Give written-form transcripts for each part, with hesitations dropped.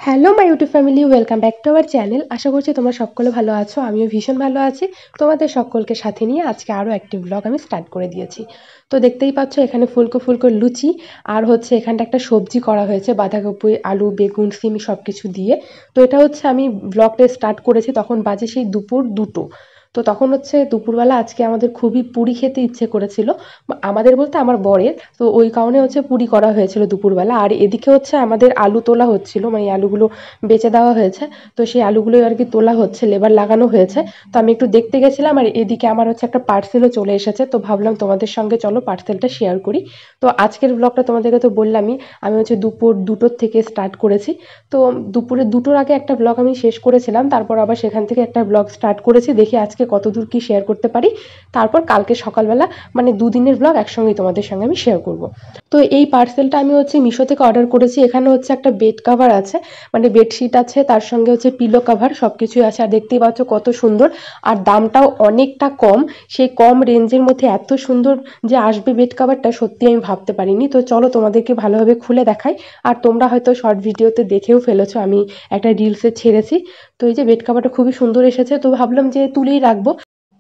Hello my YouTube family, welcome back to our channel. আশা করছি তোমরা সকলে ভালো আছো, আমিও ভীষণ ভালো আছি। তোমাদের সকলকে সাথে নিয়ে আজকে আরও একটি ব্লগ আমি স্টার্ট করে দিয়েছি। তো দেখতেই পাচ্ছ এখানে ফুলকো ফুলকো লুচি আর হচ্ছে এখানটা একটা সবজি করা হয়েছে বাঁধাকপি, আলু, বেগুন, সিম সব কিছু দিয়ে। তো এটা হচ্ছে আমি ব্লগটা স্টার্ট করেছি তখন বাজে সেই দুপুর 2টো। তো তখন হচ্ছে দুপুরবেলা আজকে আমাদের খুবই পুরি খেতে ইচ্ছে করেছিল, আমাদের বলতে আমার বরের। তো ওই কারণে হচ্ছে পুরি করা হয়েছিল দুপুরবেলা। আর এদিকে হচ্ছে আমাদের আলু তোলা হচ্ছিল, মানে আলুগুলো বেচে দেওয়া হয়েছে। তো সেই আলুগুলো আর কি তোলা হচ্ছে, লেবার লাগানো হয়েছে। তো আমি একটু দেখতে গেছিলাম আর এদিকে আমার হচ্ছে একটা পার্সেলও চলে এসেছে। তো ভাবলাম তোমাদের সঙ্গে চলো পার্সেলটা শেয়ার করি। তো আজকের ব্লগটা তোমাদেরকে তো বললামই, আমি হচ্ছে দুপুর 2টোর থেকে স্টার্ট করেছি। তো দুপুরে 2টোর আগে একটা ব্লগ আমি শেষ করেছিলাম, তারপর আবার সেখান থেকে একটা ব্লগ স্টার্ট করেছি। দেখি আজকে কতদূর কি শেয়ার করতে পারি। তারপর কালকে সকালবেলা মানে দুদিনের ব্লগ একসঙ্গেই তোমাদের সঙ্গে আমি শেয়ার করব। তো এই পার্সেলটা আমি হচ্ছে মিশো থেকে অর্ডার করেছি। এখানে হচ্ছে একটা বেড কাভার আছে, মানে বেডশিট আছে, তার সঙ্গে হচ্ছে পিলো কাভার, সব কিছুই আছে। আর দেখতেই পাচ্ছ কত সুন্দর, আর দামটাও অনেকটা কম। সেই কম রেঞ্জের মধ্যে এত সুন্দর যে আসবে বেড কাভারটা, সত্যি আমি ভাবতে পারিনি। তো চলো তোমাদেরকে ভালোভাবে খুলে দেখাই। আর তোমরা হয়তো শর্ট ভিডিওতে দেখেও ফেলেছো, আমি একটা রিলসে ছেড়েছি। তো এই যে বেড কাভারটা খুবই সুন্দর এসেছে, তো ভাবলাম যে তুলেই রাখবো।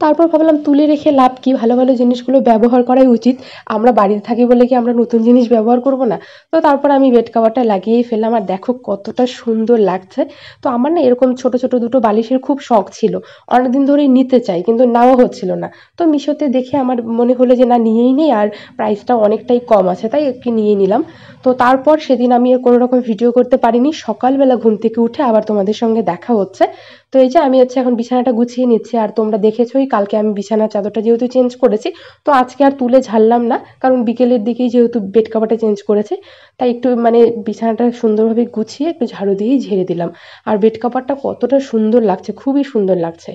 তারপর ভাবলাম তুলে রেখে লাভ কি, ভালো ভালো জিনিসগুলো ব্যবহার করাই উচিত। আমরা বাড়িতে থাকি বলে কি আমরা নতুন জিনিস ব্যবহার করব না? তো তারপর আমি বেড কাভারটা লাগিয়েই ফেললাম। আর দেখো কতটা সুন্দর লাগছে। তো আমার না এরকম ছোট ছোট দুটো বালিশের খুব শখ ছিল, অনেকদিন ধরেই নিতে চাই কিন্তু নেওয়া হচ্ছিল না। তো মিশোতে দেখে আমার মনে হলো যে না, নিয়েই নেই, আর প্রাইসটা অনেকটাই কম আছে, তাই একটু নিয়ে নিলাম। তো তারপর সেদিন আমি আর কোনো রকম ভিডিও করতে পারিনি। সকালবেলা ঘুম থেকে উঠে আবার তোমাদের সঙ্গে দেখা হচ্ছে। তো এই যে আমি হচ্ছে এখন বিছানাটা গুছিয়ে নিচ্ছি। আর তোমরা দেখেছোই কালকে আমি বিছানার চাদরটা যেহেতু চেঞ্জ করেছি, তো আজকে আর তুলে ঝাড়লাম না, কারণ বিকেলের দিকেই যেহেতু বেড কাভারটা চেঞ্জ করেছে, তাই একটু মানে বিছানাটা সুন্দরভাবে গুছিয়ে একটু ঝাড়ু দিয়েই ঝেড়ে দিলাম। আর বেড কাভারটা কতটা সুন্দর লাগছে, খুবই সুন্দর লাগছে।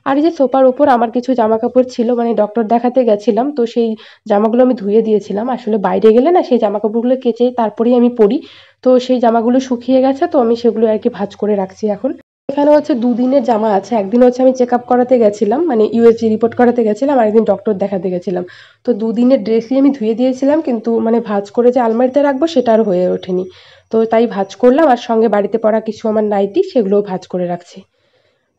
আর এই যে সোফার উপর আমার কিছু জামা কাপড় ছিল, মানে ডক্টর দেখাতে গেছিলাম, তো সেই জামাগুলো আমি ধুয়ে দিয়েছিলাম। আসলে বাইরে গেলে না সেই জামা কাপড়গুলো কেচে তারপরেই আমি পরি। তো সেই জামাগুলো শুকিয়ে গেছে, তো আমি সেগুলো আর কি ভাঁজ করে রাখছি এখন। এখানে হচ্ছে দুদিনের জামা আছে। একদিন হচ্ছে আমি চেক আপ করাতে গেছিলাম, মানে ইউএসজি রিপোর্ট করাতে গেছিলাম, আর একদিন ডক্টর দেখাতে গেছিলাম। তো দুদিনের ড্রেসই আমি ধুয়ে দিয়েছিলাম, কিন্তু মানে ভাঁজ করে যে আলমারিতে রাখবো সেটা আর হয়ে ওঠেনি। তো তাই ভাঁজ করলাম, আর সঙ্গে বাড়িতে পরা কিছু আমার নাইটি সেগুলোও ভাঁজ করে রাখছি।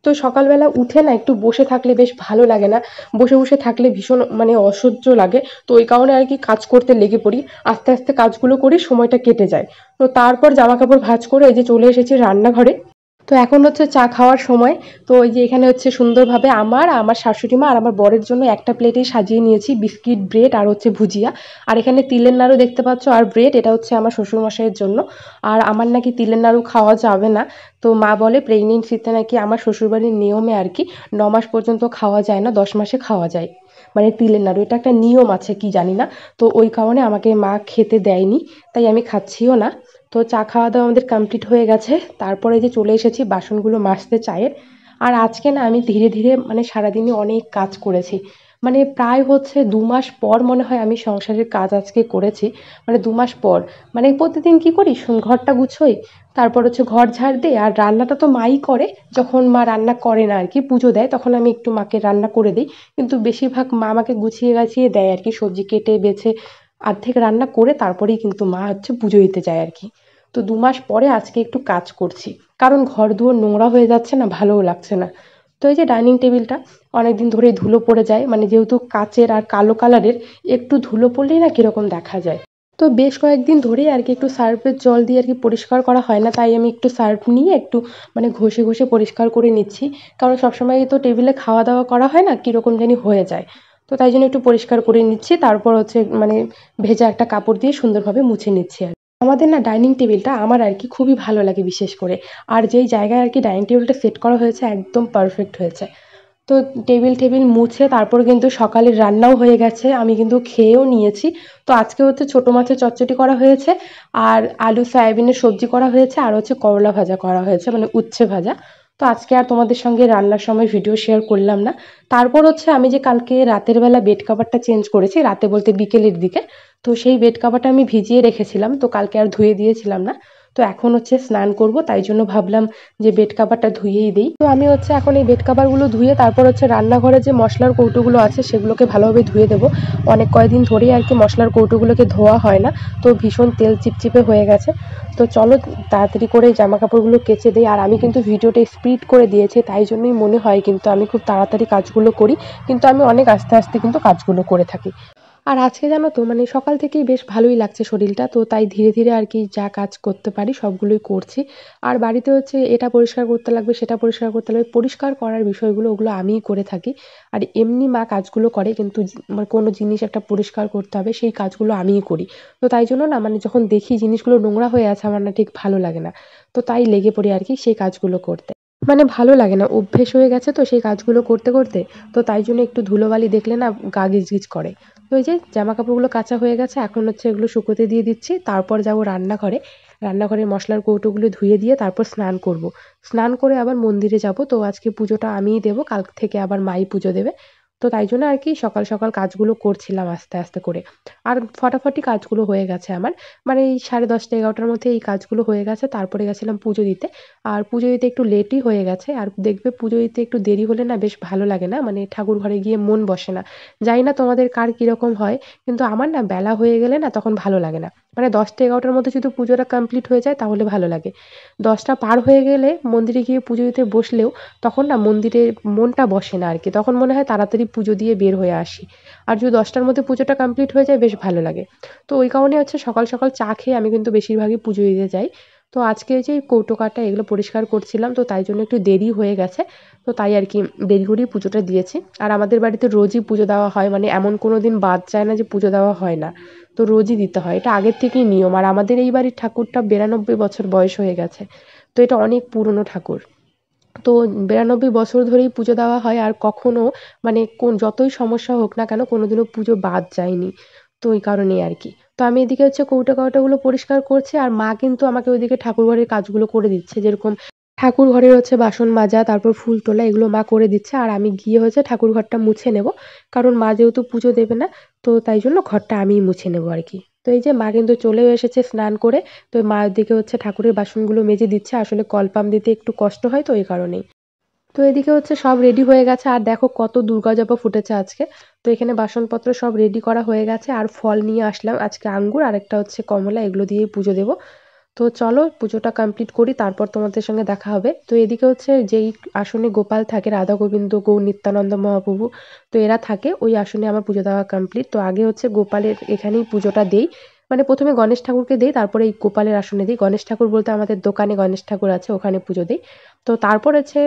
তো সকালবেলা উঠে না একটু বসে থাকলে বেশ ভালো লাগে না, বসে বসে থাকলে ভীষণ মানে অসহ্য লাগে। তো ওই কারণে আর কি কাজ করতে লেগে পড়ি, আস্তে আস্তে কাজগুলো করি, সময়টা কেটে যায়। তো তারপর জামা কাপড় ভাঁজ করে এই যে চলে এসেছি রান্নাঘরে। তো এখন হচ্ছে চা খাওয়ার সময়। তো এই যে এখানে হচ্ছে সুন্দরভাবে আমার শাশুড়ি মা আর আমার বরের জন্য একটা প্লেটেই সাজিয়ে নিয়েছি বিস্কিট, ব্রেড আর হচ্ছে ভুজিয়া। আর এখানে তিলের নাড়ু দেখতে পাচ্ছ, আর ব্রেড, এটা হচ্ছে আমার শ্বশুরমশাইয়ের জন্য। আর আমার নাকি তিলের নাড়ু খাওয়া যাবে না। তো মা বলে প্রেগনেন্সিতে নাকি আমার শ্বশুরবাড়ির নিয়মে আর কি 9 মাস পর্যন্ত খাওয়া যায় না, 10 মাসে খাওয়া যায় মানে তিলের নাড়ু, এটা একটা নিয়ম আছে কি জানি না। তো ওই কারণে আমাকে মা খেতে দেয়নি, তাই আমি খাচ্ছিও না। তো চা খাওয়া দাওয়া আমাদের কমপ্লিট হয়ে গেছে। তারপরে যে চলে এসেছি বাসনগুলো মাজতে চায়ের। আর আজকে না আমি ধীরে ধীরে মানে সারাদিনে অনেক কাজ করেছি। মানে প্রায় হচ্ছে 2 মাস পর মনে হয় আমি সংসারের কাজ আজকে করেছি। মানে 2 মাস পর। মানে প্রতিদিন কি করি, ঘরটা গুছোই, তারপর হচ্ছে ঘর ঝাড় দিই। আর রান্নাটা তো মাই করে, যখন মা রান্না করে না আর কি, পুজো দেয়, তখন আমি একটু মাকে রান্না করে দিই। কিন্তু বেশিরভাগ মা আমাকে গুছিয়ে গাছিয়ে দেয় আর কি, সবজি কেটে বেছে অর্ধেক রান্না করে তারপরেই কিন্তু মা হচ্ছে পুজো দিতে যায় আর কি। তো 2 মাস পরে আজকে একটু কাজ করছি, কারণ ঘর দুয়ার নোংরা হয়ে যাচ্ছে না, ভালোও লাগছে না। তো এই যে ডাইনিং টেবিলটা অনেকদিন ধরে ধুলো পড়ে যায়, মানে যেহেতু কাচের আর কালো কালারের, একটু ধুলো পড়লেই না কিরকম দেখা যায়। তো বেশ কয়েকদিন ধরেই আর কি একটু সার্ফের জল দিয়ে আর কি পরিষ্কার করা হয় না, তাই আমি একটু সার্ফ নিয়ে একটু মানে ঘষে ঘষে পরিষ্কার করে নিচ্ছি। কারণ সবসময় তো টেবিলে খাওয়া দাওয়া করা হয় না, কীরকম জানি হয়ে যায়। তো তাই জন্য একটু পরিষ্কার করে নিচ্ছি, তারপর হচ্ছে মানে ভেজা একটা কাপড় দিয়ে সুন্দরভাবে মুছে নিচ্ছি আর কি। আমাদের না ডাইনিং টেবিলটা আমার আর কি খুবই ভালো লাগে বিশেষ করে। আর যেই জায়গায় আর কি ডাইনিং টেবিলটা সেট করা হয়েছে একদম পারফেক্ট হয়েছে। তো টেবিল টেবিল মুছে তারপর কিন্তু সকালের রান্নাও হয়ে গেছে, আমি কিন্তু খেয়েও নিয়েছি। তো আজকে হচ্ছে ছোটো মাছের চচ্চড়ি করা হয়েছে, আর আলু সয়াবিনের সবজি করা হয়েছে, আর হচ্ছে করলা ভাজা করা হয়েছে, মানে উচ্ছে ভাজা। তো আজকে আর তোমাদের সঙ্গে রান্নার সময় ভিডিও শেয়ার করলাম না। তারপর হচ্ছে আমি যে কালকে রাতের বেলা বেড কাভারটা চেঞ্জ করেছি, রাতে বলতে বিকেলের দিকে। তো সেই বেড কাভারটা আমি ভিজিয়ে রেখেছিলাম, তো কালকে আর ধুয়ে দিয়েছিলাম না। তো এখন হচ্ছে স্নান করব, তাই জন্য ভাবলাম যে বেড কাভারটা ধুয়েই দিই। তো আমি হচ্ছে এখন এই বেড কাভারগুলো ধুয়ে তারপর হচ্ছে রান্নাঘরে যে মশলার কৌটোগুলো আছে সেগুলোকে ভালোভাবে ধুয়ে দেবো। অনেক কয়েকদিন ধরেই আর কি মশলার কৌটোগুলোকে ধোয়া হয় না, তো ভীষণ তেল চিপচিপে হয়ে গেছে। তো চলো তাড়াতাড়ি করে জামা কাপড়গুলো কেচে দিই। আর আমি কিন্তু ভিডিওটা স্পিড করে দিয়েছি, তাই জন্যই মনে হয় কিন্তু আমি খুব তাড়াতাড়ি কাজগুলো করি, কিন্তু আমি অনেক আস্তে আস্তে কিন্তু কাজগুলো করে থাকি। আর আজকে জানো তো মানে সকাল থেকেই বেশ ভালোই লাগছে শরীরটা, তো তাই ধীরে ধীরে আর কি যা কাজ করতে পারি সবগুলোই করছি। আর বাড়িতে হচ্ছে এটা পরিষ্কার করতে লাগবে, সেটা পরিষ্কার করতে লাগবে, পরিষ্কার করার বিষয়গুলো ওগুলো আমিই করে থাকি। আর এমনি মা কাজগুলো করে, কিন্তু মানে কোনো জিনিস একটা পরিষ্কার করতে হবে সেই কাজগুলো আমিই করি। তো তাই জন্য না মানে যখন দেখি জিনিসগুলো নোংরা হয়ে আছে আমার না ঠিক ভালো লাগে না, তো তাই লেগে পড়ি আর কি সেই কাজগুলো করতে। মানে ভালো লাগে না, অভ্যেস হয়ে গেছে তো সেই কাজগুলো করতে করতে। তো তাই জন্য একটু ধুলোবালি দেখলে না গা গিজগিজ করে। তো ওই যে জামা কাপড়গুলো কাচা হয়ে গেছে, এখন হচ্ছে এগুলো শুকোতে দিয়ে দিচ্ছি, তারপর যাবো রান্নাঘরে। রান্নাঘরের মশলার কৌটোগুলো ধুয়ে দিয়ে তারপর স্নান করব। স্নান করে আবার মন্দিরে যাব, তো আজকে পুজোটা আমিই দেবো, কাল থেকে আবার মাই পুজো দেবে। তো তাই জন্য আর কি সকাল সকাল কাজগুলো করছিলাম আস্তে আস্তে করে। আর ফটাফটি কাজগুলো হয়ে গেছে আমার, মানে এই 10:30 11টার মধ্যে এই কাজগুলো হয়ে গেছে। তারপরে গেছিলাম পুজো দিতে। আর পুজো দিতে একটু লেটই হয়ে গেছে। আর দেখবে পুজো দিতে একটু দেরি হলে না বেশ ভালো লাগে না, মানে ঠাকুর ঘরে গিয়ে মন বসে না। জানি না তোমাদের কার কিরকম হয়, কিন্তু আমার না বেলা হয়ে গেলে না তখন ভালো লাগে না। মানে 10টা 11টার মধ্যে যদি পুজোটা কমপ্লিট হয়ে যায় তাহলে ভালো লাগে। 10টা পার হয়ে গেলে মন্দিরে গিয়ে পুজো দিতে বসলেও তখন না মন্দিরে মনটা বসে না আর কি, তখন মনে হয় তাড়াতাড়ি পুজো দিয়ে বের হয়ে আসি। আর যদি 10টার মধ্যে পুজোটা কমপ্লিট হয়ে যায় বেশ ভালো লাগে। তো ওই কারণে হচ্ছে সকাল সকাল চা খেয়ে আমি কিন্তু বেশিরভাগই পুজো দিতে যাই। তো আজকে যে কৌটো কাটা এগুলো পরিষ্কার করছিলাম, তো তাই জন্য একটু দেরি হয়ে গেছে। তো তাই আর কি দেরি করেই পুজোটা দিয়েছি। আর আমাদের বাড়িতে রোজই পুজো দেওয়া হয়, মানে এমন কোনো দিন বাদ যায় না যে পুজো দেওয়া হয় না। তো রোজই দিতে হয়, এটা আগের থেকেই নিয়ম। আর আমাদের এই বাড়ির ঠাকুরটা 92 বছর বয়স হয়ে গেছে, তো এটা অনেক পুরনো ঠাকুর। তো 92 বছর ধরেই পুজো দেওয়া হয়, আর কখনো মানে যতই সমস্যা হোক না কেন কোনোদিনও পুজো বাদ যায়নি। তো ওই কারণেই আর কি। তো আমি এদিকে হচ্ছে কৌটো-কাউটোগুলো পরিষ্কার করছি, আর মা কিন্তু আমাকে ওইদিকে ঠাকুরঘরের কাজগুলো করে দিচ্ছে। যেরকম ঠাকুর ঘরের হচ্ছে বাসন মাজা, তারপর ফুল তোলা, এগুলো মা করে দিচ্ছে। আর আমি গিয়ে হচ্ছে ঠাকুর ঘরটা মুছে নেব। কারণ মা যেহেতু পুজো দেবে না, তো তাই জন্য ঘরটা আমিই মুছে নেব আর কি। তো এই যে মা কিন্তু চলেও এসেছে স্নান করে। তো মা ওদিকে হচ্ছে ঠাকুরের বাসনগুলো মেজে দিচ্ছে। আসলে কল পাম্প দিতে একটু কষ্ট হয়, তো এই কারণেই। তো এদিকে হচ্ছে সব রেডি হয়ে গেছে, আর দেখো কত দুর্গাজবা ফুটেছে আজকে। তো এখানে বাসনপত্র সব রেডি করা হয়ে গেছে, আর ফল নিয়ে আসলাম আজকে আঙ্গুর আর একটা হচ্ছে কমলা, এগুলো দিয়েই পুজো দেবো। তো চলো পুজোটা কমপ্লিট করি, তারপর তোমাদের সঙ্গে দেখা হবে। তো এদিকে হচ্ছে যেই আসনে গোপাল থাকে, রাধা গোবিন্দ গৌর নিত্যানন্দ মহাপ্রভু, তো এরা থাকে ওই আসনে আমার পুজো দেওয়া কমপ্লিট। তো আগে হচ্ছে গোপালের এখানেই পুজোটা দেই, মানে প্রথমে গণেশ ঠাকুরকে দেই, তারপরে এই গোপালের আসনে দিই। গণেশ ঠাকুর বলতে আমাদের দোকানে গণেশ ঠাকুর আছে, ওখানে পুজো দিই। তো তারপর হচ্ছে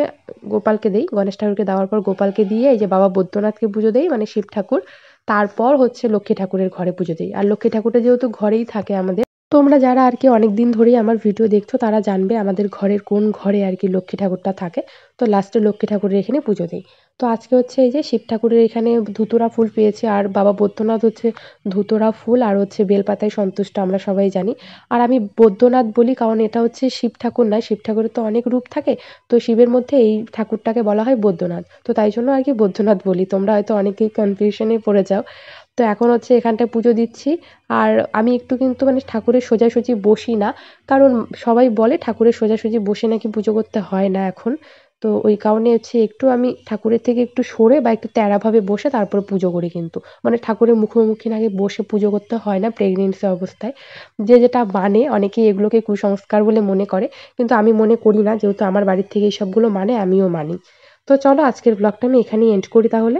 গোপালকে দেই, গণেশ ঠাকুরকে দেওয়ার পর গোপালকে দিয়ে এই যে বাবা বৈদ্যনাথকে পুজো দেই, মানে শিব ঠাকুর। তারপর হচ্ছে লক্ষ্মী ঠাকুরের ঘরে পুজো দিই। আর লক্ষ্মী ঠাকুরটা যেহেতু ঘরেই থাকে আমাদের, তোমরা যারা আর কি অনেকদিন ধরেই আমার ভিডিও দেখছো তারা জানবে আমাদের ঘরের কোন ঘরে আর কি লক্ষ্মী ঠাকুরটা থাকে। তো লাস্টে লক্ষ্মী ঠাকুরের এখানে পুজো দিই। তো আজকে হচ্ছে এই যে শিব ঠাকুরের এখানে ধুতুরা ফুল পেয়েছি, আর বাবা বৈদ্যনাথ হচ্ছে ধুতুরা ফুল আর হচ্ছে বেলপাতায় সন্তুষ্ট, আমরা সবাই জানি। আর আমি বৈদ্যনাথ বলি কারণ এটা হচ্ছে শিব ঠাকুর নয়, শিব ঠাকুরের তো অনেক রূপ থাকে। তো শিবের মধ্যে এই ঠাকুরটাকে বলা হয় বৈদ্যনাথ, তো তাই জন্য আর কি বৈদ্যনাথ বলি। তোমরা হয়তো অনেকেই কনফিউশনে পড়ে যাও। তো এখন হচ্ছে এখানটায় পুজো দিচ্ছি। আর আমি একটু কিন্তু মানে ঠাকুরের সোজাসুজি বসি না, কারণ সবাই বলে ঠাকুরের সোজাসুজি বসে নাকি পুজো করতে হয় না এখন। তো ওই কারণে হচ্ছে একটু আমি ঠাকুরের থেকে একটু সরে বা একটু তেড়াভাবে বসে তারপর পুজো করি কিন্তু। মানে ঠাকুরের মুখোমুখি নাকি বসে পুজো করতে হয় না প্রেগনেন্সি অবস্থায়। যে যেটা মানে অনেকেই এগুলোকে কুসংস্কার বলে মনে করে, কিন্তু আমি মনে করি না, যেহেতু আমার বাড়ির থেকে এইসবগুলো মানে আমিও মানি। তো চলো আজকের ব্লগটা আমি এখানেই এন্ড করি তাহলে।